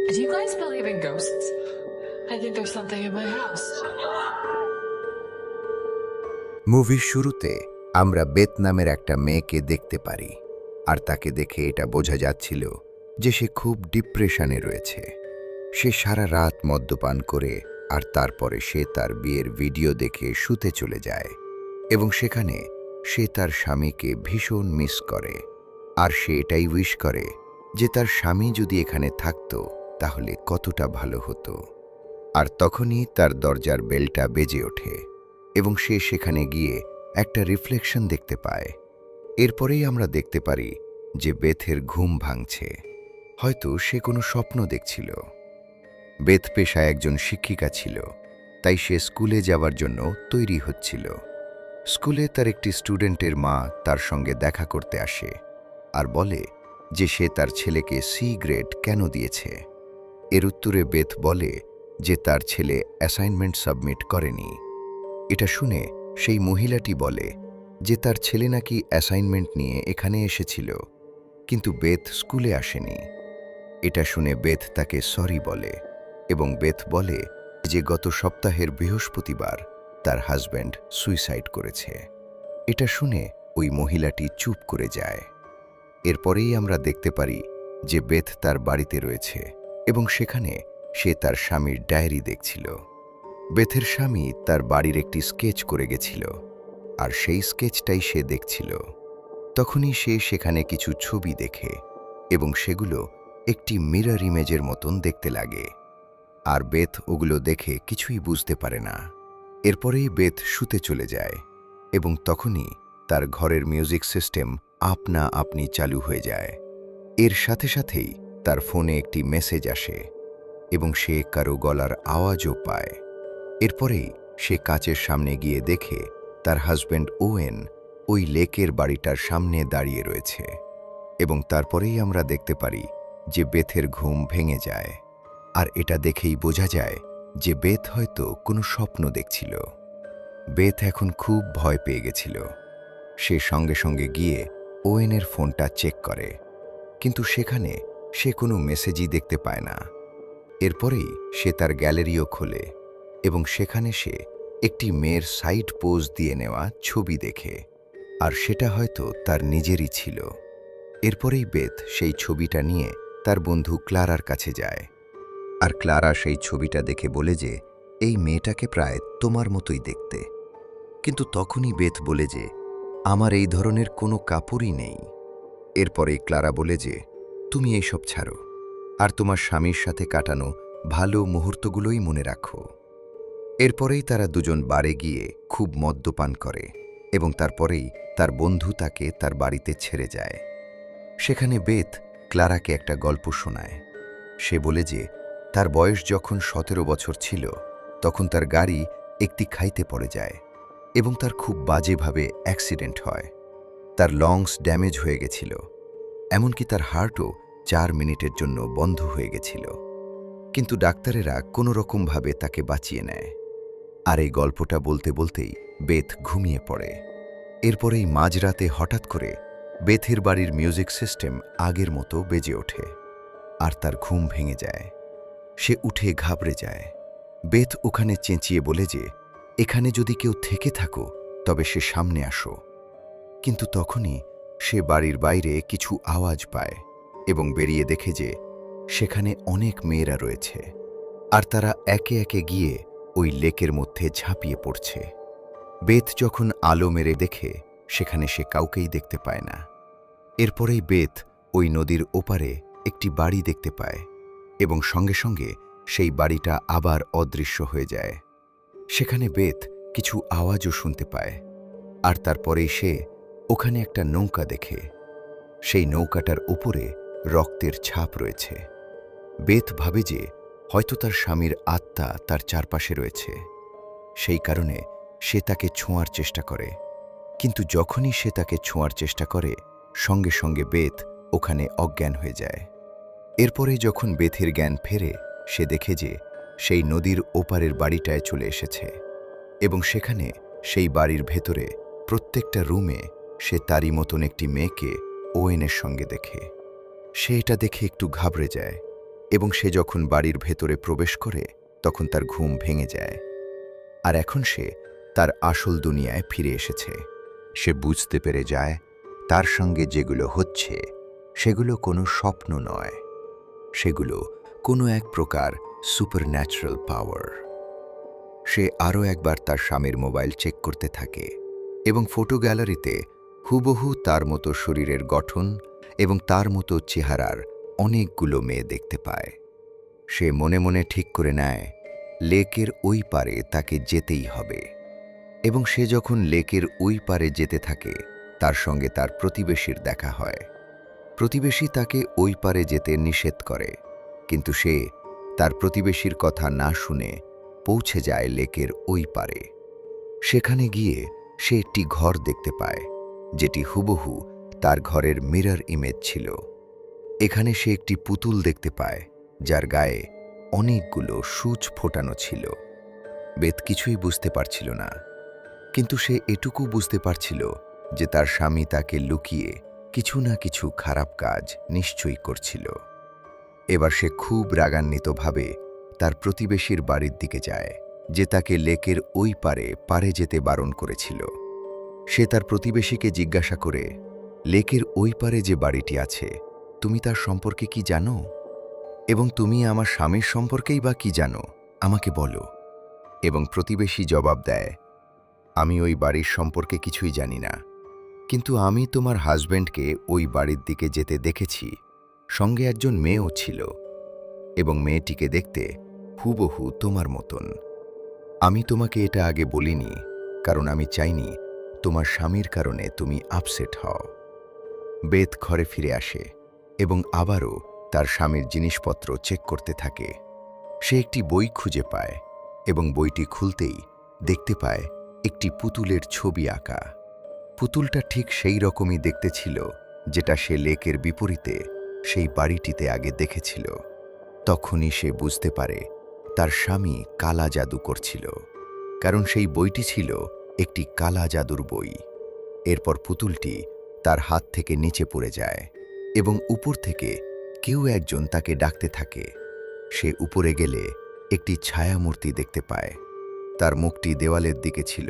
Do you guys believe in ghosts? I think there's something in my house. মুভির শুরুতে আমরা bathe নামের একটা মেয়েকে দেখতে পারি, আর তাকে দেখে এটা বোঝা যাচ্ছিল যে সে খুব ডিপ্রেশনে রয়েছে। সে সারা রাত মদ্যপান করে আর তারপরে সে তার বিয়ের ভিডিও দেখে শুতে চলে যায়, এবং সেখানে সে তার স্বামীকে ভীষণ মিস করে। আর সে এটাই উইশ করে যে তার স্বামী যদি এখানে থাকতো তাহলে কতটা ভালো হতো। আর তখনই তার দরজার বেলটা বেজে ওঠে এবং সে সেখানে গিয়ে একটা রিফ্লেকশন দেখতে পায়। এরপরেই আমরা দেখতে পারি যে বেথের ঘুম ভাঙছে। হয়তো সে কোনো স্বপ্ন দেখছিল। বেথ পেশায় একজন শিক্ষিকা ছিল, তাই সে স্কুলে যাওয়ার জন্য তৈরি হচ্ছিল। স্কুলে তার একটি স্টুডেন্টের মা তার সঙ্গে দেখা করতে আসে আর বলে যে সে তার ছেলেকে সি গ্রেড কেন দিয়েছে। এর উত্তরে বেথ বলে যে তার ছেলে অ্যাসাইনমেন্ট সাবমিট করেনি। এটা শুনে সেই মহিলাটি বলে যে তার ছেলে নাকি অ্যাসাইনমেন্ট নিয়ে এখানে এসেছিল, কিন্তু বেথ স্কুলে আসেনি। এটা শুনে বেথ তাকে সরি বলে এবং বেথ বলে যে গত সপ্তাহের বৃহস্পতিবার তার হাজব্যান্ড সুইসাইড করেছে। এটা শুনে ওই মহিলাটি চুপ করে যায়। এরপরেই আমরা দেখতে পারি যে বেথ তার বাড়িতে রয়েছে এবং সেখানে সে তার স্বামীর ডায়েরি দেখছিল। বেথের স্বামী তার বাড়ির একটি স্কেচ করে গেছিল, আর সেই স্কেচটাই সে দেখছিল। তখনই সে সেখানে কিছু ছবি দেখে এবং সেগুলো একটি মিরর ইমেজের মতন দেখতে লাগে। আর বেথ ওগুলো দেখে কিছুই বুঝতে পারে না। এরপরেই বেথ শুতে চলে যায় এবং তখনই তার ঘরের মিউজিক সিস্টেম আপনা আপনি চালু হয়ে যায়। এর সাথে সাথেই তার ফোনে একটি মেসেজ আসে এবং সে কারো গলার আওয়াজও পায়। এরপরেই সে কাচের সামনে গিয়ে দেখে তার হাজব্যান্ড ওয়েন ওই লেকের বাড়িটার সামনে দাঁড়িয়ে রয়েছে, এবং তারপরেই আমরা দেখতে পারি যে বেথের ঘুম ভেঙে যায়। আর এটা দেখেই বোঝা যায় যে বেথ হয়তো কোনো স্বপ্ন দেখছিল। বেথ এখন খুব ভয় পেয়ে গেছিল। সে সঙ্গে সঙ্গে গিয়ে ওয়েনের ফোনটা চেক করে, কিন্তু সেখানে সে কোনো মেসেজই দেখতে পায় না। এরপরেই সে তার গ্যালারিও খোলে এবং সেখানে সে একটি মেয়ের সাইড পোজ দিয়ে নেওয়া ছবি দেখে, আর সেটা হয়তো তার নিজেরই ছিল। এরপরেই বেথ সেই ছবিটা নিয়ে তার বন্ধু ক্লারার কাছে যায়, আর ক্লারা সেই ছবিটা দেখে বলে যে এই মেয়েটাকে প্রায় তোমার মতোই দেখতে। কিন্তু তখনই বেথ বলে যে আমার এই ধরনের কোনো কাপড়ই নেই। এরপরেই ক্লারা বলে যে তুমি এইসব ছাড়ো, আর তোমার স্বামীর সাথে কাটানো ভালো মুহূর্তগুলোই মনে রাখো। এরপরেই তারা দুজন বারে গিয়ে খুব মদ্যপান করে এবং তারপরেই তার বন্ধু তাকে তার বাড়িতে ছেড়ে যায়। সেখানে বেথ ক্লারাকে একটা গল্প শোনায়। সে বলে যে তার বয়স যখন 17 বছর ছিল তখন তার গাড়ি একটি খাইতে পড়ে যায় এবং তার খুব বাজেভাবে অ্যাক্সিডেন্ট হয়। তার লংস ড্যামেজ হয়ে গেছিল, এমনকি তার হার্টও 4 মিনিটের জন্য বন্ধ হয়ে গেছিল, কিন্তু ডাক্তারেরা কোনো রকমভাবে তাকে বাঁচিয়ে নেয়। আর এই গল্পটা বলতে বলতেই বেথ ঘুমিয়ে পড়ে। এরপরেই মাঝরাতে হঠাৎ করে বেথের বাড়ির মিউজিক সিস্টেম আগের মতো বেজে ওঠে, আর তার ঘুম ভেঙে যায়। সে উঠে ঘাবড়ে যায়। বেথ ওখানে চেঁচিয়ে বলে যে এখানে যদি কেউ থেকে থাকো তবে সে সামনে আসো। কিন্তু তখনই সে বাড়ির বাইরে কিছু আওয়াজ পায় এবং বেরিয়ে দেখে যে সেখানে অনেক মেয়েরা রয়েছে, আর তারা একে একে গিয়ে ওই লেকের মধ্যে ঝাঁপিয়ে পড়ছে। বেথ যখন আলো মেরে দেখে সেখানে সে কাউকেই দেখতে পায় না। এরপরেই বেথ ওই নদীর ওপারে একটি বাড়ি দেখতে পায় এবং সঙ্গে সঙ্গে সেই বাড়িটা আবার অদৃশ্য হয়ে যায়। সেখানে বেথ কিছু আওয়াজও শুনতে পায়, আর তারপরেই সে ওখানে একটা নৌকা দেখে। সেই নৌকাটার উপরে রক্তের ছাপ রয়েছে। বেথ ভাবে যে হয়তো তার স্বামীর আত্মা তার চারপাশে রয়েছে। সেই কারণে সে তাকে ছোঁয়ার চেষ্টা করে, কিন্তু যখনই সে তাকে ছোঁয়ার চেষ্টা করে সঙ্গে সঙ্গে বেথ ওখানে অজ্ঞান হয়ে যায়। এরপরে যখন বেথের জ্ঞান ফেরে সে দেখে যে সেই নদীর ওপারের বাড়িটায় চলে এসেছে, এবং সেখানে সেই বাড়ির ভেতরে প্রত্যেকটা রুমে সে তারই মতন একটি মেয়েকে ওয়েনের সঙ্গে দেখে। সে এটা দেখে একটু ঘাবড়ে যায় এবং সে যখন বাড়ির ভেতরে প্রবেশ করে তখন তার ঘুম ভেঙে যায়। আর এখন সে তার আসল দুনিয়ায় ফিরে এসেছে। সে বুঝতে পেরে যায় তার সঙ্গে যেগুলো হচ্ছে সেগুলো কোনো স্বপ্ন নয়, সেগুলো কোনো এক প্রকার সুপারন্যাচারাল পাওয়ার। সে আরও একবার তার স্বামীর মোবাইল চেক করতে থাকে এবং ফটো গ্যালারিতে হুবহু তার মতো শরীরের গঠন এবং তার মতো চেহারার অনেকগুলো মেয়ে দেখতে পায়। সে মনে মনে ঠিক করে নেয় লেকের ওই পারে তাকে যেতেই হবে। এবং সে যখন লেকের ওই পারে যেতে থাকে তার সঙ্গে তার প্রতিবেশীর দেখা হয়। প্রতিবেশী তাকে ওই পারে যেতে নিষেধ করে, কিন্তু সে তার প্রতিবেশীর কথা না শুনে পৌঁছে যায় লেকের ওই পারে। সেখানে গিয়ে সে একটি ঘর দেখতে পায় যেটি হুবহু তার ঘরের মিরর ইমেজ ছিল। এখানে সে একটি পুতুল দেখতে পায় যার গায়ে অনেকগুলো সূচ ফোটানো ছিল। বেথ কিছুই বুঝতে পারছিল না, কিন্তু সে এটুকু বুঝতে পারছিল যে তার স্বামী তাকে লুকিয়ে কিছু না কিছু খারাপ কাজ নিশ্চয়ই করছিল। এবার সে খুব রাগান্বিতভাবে তার প্রতিবেশীর বাড়ির দিকে যায় যে তাকে লেকের ওই পারে যেতে বারণ করেছিল। সে তার প্রতিবেশীকে জিজ্ঞাসা করে, লেকের ওই পারে যে বাড়িটি আছে তুমি তার সম্পর্কে কি জানো? এবং তুমি আমার স্বামীর সম্পর্কেই বা কি জানো, আমাকে বলো। এবং প্রতিবেশী জবাব দেয়, আমি ওই বাড়ির সম্পর্কে কিছুই জানি না, কিন্তু আমি তোমার হাজব্যান্ডকে ওই বাড়ির দিকে যেতে দেখেছি। সঙ্গে একজন মেয়েও ছিল এবং মেয়েটিকে দেখতে হুবহু তোমার মতন। আমি তোমাকে এটা আগে বলিনি কারণ আমি চাইনি তোমার স্বামীর কারণে তুমি আপসেট হও। বেথ ঘরে ফিরে আসে এবং আবারও তার স্বামীর জিনিসপত্র চেক করতে থাকে। সে একটি বই খুঁজে পায় এবং বইটি খুলতেই দেখতে পায় একটি পুতুলের ছবি আঁকা। পুতুলটা ঠিক সেই রকমই দেখতে ছিল যেটা সে লেকের বিপরীতে সেই বাড়িটিতে আগে দেখেছিল। তখনই সে বুঝতে পারে তার স্বামী কালা জাদু করছিল, কারণ সেই বইটি ছিল একটি কালা জাদুর বই। এরপর পুতুলটি তার হাত থেকে নিচে পড়ে যায় এবং উপর থেকে কেউ একজন তাকে ডাকতে থাকে। সে উপরে গেলে একটি ছায়ামূর্তি দেখতে পায়। তার মুখটি দেওয়ালের দিকে ছিল,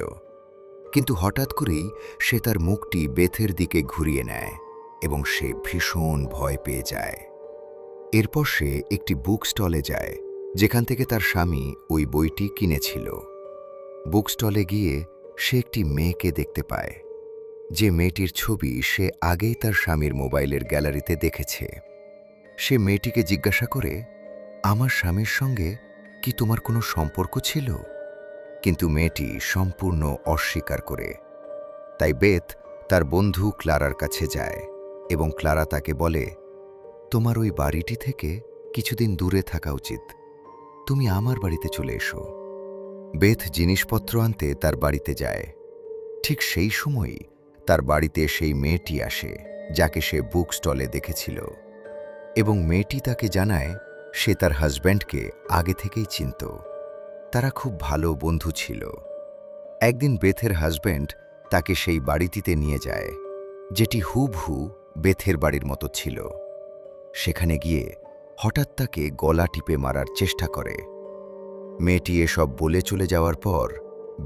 কিন্তু হঠাৎ করেই সে তার মুখটি বেথের দিকে ঘুরিয়ে নেয় এবং সে ভীষণ ভয় পেয়ে যায়। এরপর সে একটি বুক স্টলে যায় যেখান থেকে তার স্বামী ওই বইটি কিনেছিল। বুক স্টলে গিয়ে সে একটি মেয়েকে দেখতে পায়, যে মেয়েটির ছবি সে আগেই তার স্বামীর মোবাইলের গ্যালারিতে দেখেছে। সে মেয়েটিকে জিজ্ঞাসা করে, আমার স্বামীর সঙ্গে কি তোমার কোনো সম্পর্ক ছিল? কিন্তু মেয়েটি সম্পূর্ণ অস্বীকার করে। তাই বেথ তার বন্ধু ক্লারার কাছে যায় এবং ক্লারা তাকে বলে, তোমার ওই বাড়িটি থেকে কিছুদিন দূরে থাকা উচিত, তুমি আমার বাড়িতে চলে এসো। বেথ জিনিসপত্র আনতে তার বাড়িতে যায়। ঠিক সেই সময়ই তার বাড়িতে সেই মেয়েটি আসে যাকে সে বুক স্টলে দেখেছিল, এবং মেয়েটি তাকে জানায় সে তার হাজব্যান্ডকে আগে থেকেই চিনত। তারা খুব ভালো বন্ধু ছিল। একদিন বেথের হাজব্যান্ড তাকে সেই বাড়িটিতে নিয়ে যায় যেটি হুবহু বেথের বাড়ির মতো ছিল। সেখানে গিয়ে হঠাৎ তাকে গলা টিপে মারার চেষ্টা করে। মেয়েটি এসব বলে চলে যাওয়ার পর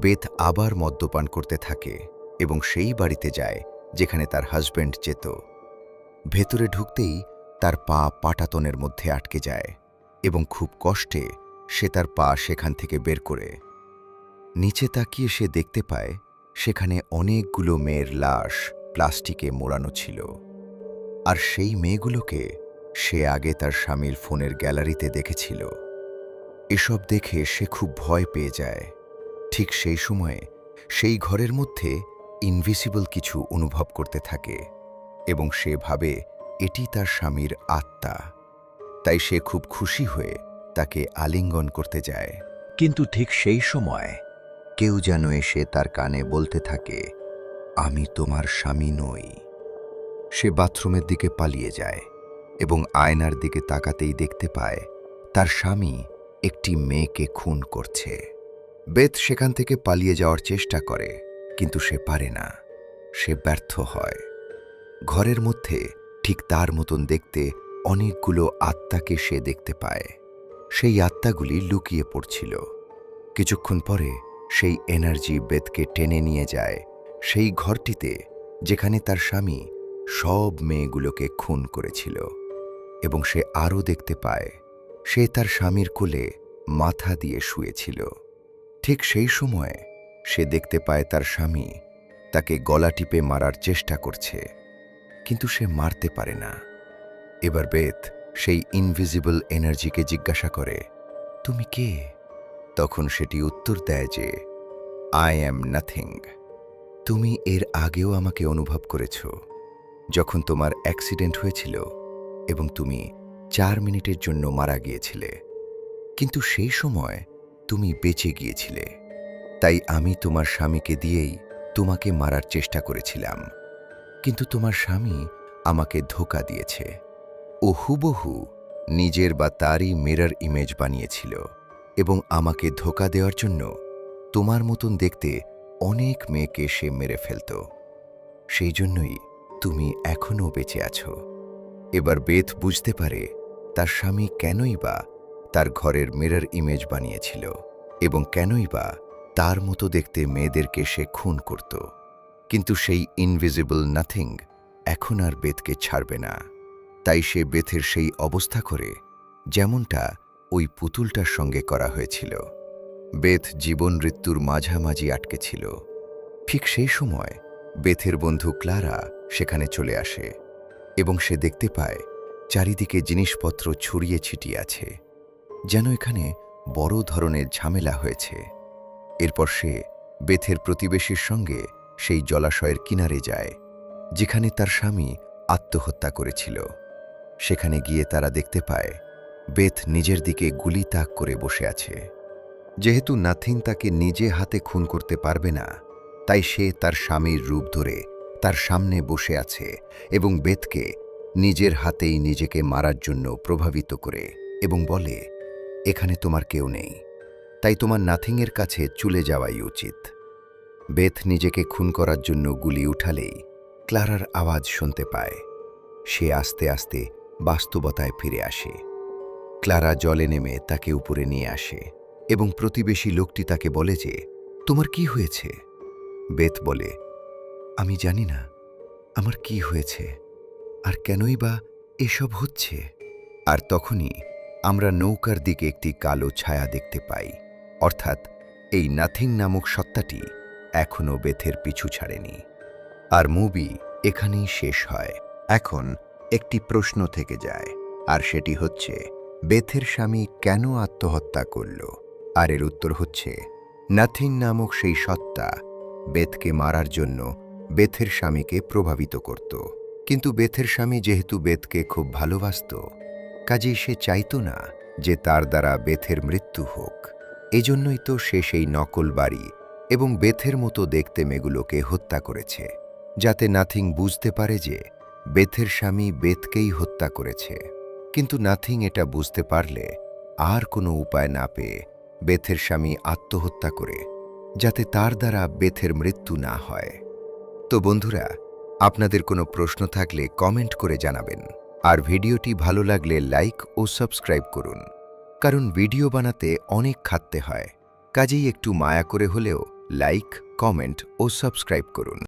বেথ আবার মদ্যপান করতে থাকে এবং সেই বাড়িতে যায় যেখানে তার হাজব্যান্ড যেত। ভেতরে ঢুকতেই তার পা পাটাতনের মধ্যে আটকে যায় এবং খুব কষ্টে সে তার পা সেখান থেকে বের করে। নিচে তাকিয়ে সে দেখতে পায় সেখানে অনেকগুলো মেয়ের লাশ প্লাস্টিকে মোড়ানো ছিল, আর সেই মেয়েগুলোকে সে আগে তার স্বামীর ফোনের গ্যালারিতে দেখেছিল। এসব দেখে সে খুব ভয় পেয়ে যায়। ঠিক সেই সময়ে সেই ঘরের মধ্যে ইনভিসিবল কিছু অনুভব করতে থাকে এবং সে ভাবে এটি তার স্বামীর আত্মা। তাই সে খুব খুশি হয়ে তাকে আলিঙ্গন করতে যায়, কিন্তু ঠিক সেই সময় কেউ যেন এসে তার কানে বলতে থাকে, আমি তোমার স্বামী নই। সে বাথরুমের দিকে পালিয়ে যায় এবং আয়নার দিকে তাকাতেই দেখতে পায় তার স্বামী একটি মেয়েকে খুন করছে। বেথ সেখান থেকে পালিয়ে যাওয়ার চেষ্টা করে, কিন্তু সে পারে না। সে ব্যর্থ হয়। ঘরের মধ্যে ঠিক তার মতন দেখতে অনেকগুলো আত্মাকে সে দেখতে পায়। সেই আত্মাগুলি লুকিয়ে পড়ছিল। কিছুক্ষণ পরে সেই এনার্জি বেথকে টেনে নিয়ে যায় সেই ঘরটিতে যেখানে তার স্বামী সব মেয়েগুলোকে খুন করেছিল। এবং সে আরও দেখতে পায় সে তার স্বামীর কোলে মাথা দিয়ে শুয়েছিল। ঠিক সেই সময় সে দেখতে পায় তার স্বামী তাকে গলা টিপে মারার চেষ্টা করছে, কিন্তু সে মারতে পারে না। এবার বেথ সেই ইনভিজিবল এনার্জিকে জিজ্ঞাসা করে, তুমি কে? তখন সেটি উত্তর দেয় যে, আই অ্যাম নাথিং। তুমি এর আগেও আমাকে অনুভব করেছ, যখন তোমার অ্যাক্সিডেন্ট হয়েছিল এবং তুমি 4 মিনিটের জন্য মারা গিয়েছিলে, কিন্তু সেই সময় তুমি বেঁচে গিয়েছিলে। তাই আমি তোমার স্বামীকে দিয়েই তোমাকে মারার চেষ্টা করেছিলাম, কিন্তু তোমার স্বামী আমাকে ধোঁকা দিয়েছে। ও হুবহু নিজের বা তারই মিরর ইমেজ বানিয়েছিল এবং আমাকে ধোঁকা দেওয়ার জন্য তোমার মতন দেখতে অনেক মেয়েকে সে মেরে ফেলত। সেই জন্যই তুমি এখনও বেঁচে আছো। এবার বেথ বুঝতে পারে তার স্বামী কেনই বা তার ঘরের মিরর ইমেজ বানিয়েছিল এবং কেনই বা তার মতো দেখতে মেয়েদেরকে সে খুন করত। কিন্তু সেই ইনভিজিবল নাথিং এখন আর বেথকে ছাড়বে না। তাই সে বেথের সেই অবস্থা করে যেমনটা ওই পুতুলটার সঙ্গে করা হয়েছিল। বেথ জীবন মৃত্যুর মাঝামাঝি আটকে ছিল। ঠিক সেই সময় বেথের বন্ধু ক্লারা সেখানে চলে আসে এবং সে দেখতে পায় চারিদিকে জিনিসপত্র ছড়িয়ে ছিটিয়ে আছে, যেন এখানে বড় ধরনের ঝামেলা হয়েছে। এরপর সে বেথের প্রতিবেশীর সঙ্গে সেই জলাশয়ের কিনারে যায় যেখানে তার স্বামী আত্মহত্যা করেছিল। সেখানে গিয়ে তারা দেখতে পায় বেথ নিজের দিকে গুলি তাক করে বসে আছে। যেহেতু নাথিং তাকে নিজে হাতে খুন করতে পারবে না, তাই সে তার স্বামীর রূপ ধরে তার সামনে বসে আছে এবং বেথকে নিজের হাতেই নিজেকে মারার জন্য প্রভাবিত করে এবং বলে, এখানে তোমার কেউ নেই, তাই তোমার নাথিংয়ের কাছে চলে যাওয়াই উচিত। বেথ নিজেকে খুন করার জন্য গুলি উঠালেই ক্লারার আওয়াজ শুনতে পায়। সে আস্তে আস্তে বাস্তবতায় ফিরে আসে। ক্লারা জলে নেমে তাকে উপরে নিয়ে আসে এবং প্রতিবেশী লোকটি তাকে বলে যে, তোমার কি হয়েছে? বেথ বলে, আমি জানি না আমার কি হয়েছে আর কেনই বা এসব হচ্ছে। আর তখনই আমরা নৌকার দিকে একটি কালো ছায়া দেখতে পাই, অর্থাৎ এই নাথিং নামক সত্তাটি এখনও বেথের পিছু ছাড়েনি। আর মুভি এখানেই শেষ হয়। এখন একটি প্রশ্ন থেকে যায়, আর সেটি হচ্ছে, বেথের স্বামী কেন আত্মহত্যা করল? আর এর উত্তর হচ্ছে, নাথিং নামক সেই সত্তা বেথকে মারার জন্য বেথের স্বামীকে প্রভাবিত করত। কিন্তু বেথের স্বামী যেহেতু বেথকে খুব ভালোবাসত, কাজেই সে চাইত না যে তার দ্বারা বেথের মৃত্যু হোক। এজন্যই তো সে সেই নকল বাড়ি এবং বেথের মতো দেখতে মেয়েগুলোকে হত্যা করেছে, যাতে নাথিং বুঝতে পারে যে বেথের স্বামী বেথকেই হত্যা করেছে। কিন্তু নাথিং এটা বুঝতে পারলে আর কোনো উপায় না পেয়ে বেথের স্বামী আত্মহত্যা করে, যাতে তার দ্বারা বেথের মৃত্যু না হয়। তো বন্ধুরা, আপনাদের কোনো প্রশ্ন থাকলে কমেন্ট করে জানাবেন। আর ভিডিওটি ভালো লাগলে লাইক ও সাবস্ক্রাইব করুন, কারণ ভিডিও বানাতে অনেক খাটতে হয়। কাজেই একটু মায়া করে হলেও লাইক, কমেন্ট ও সাবস্ক্রাইব করুন।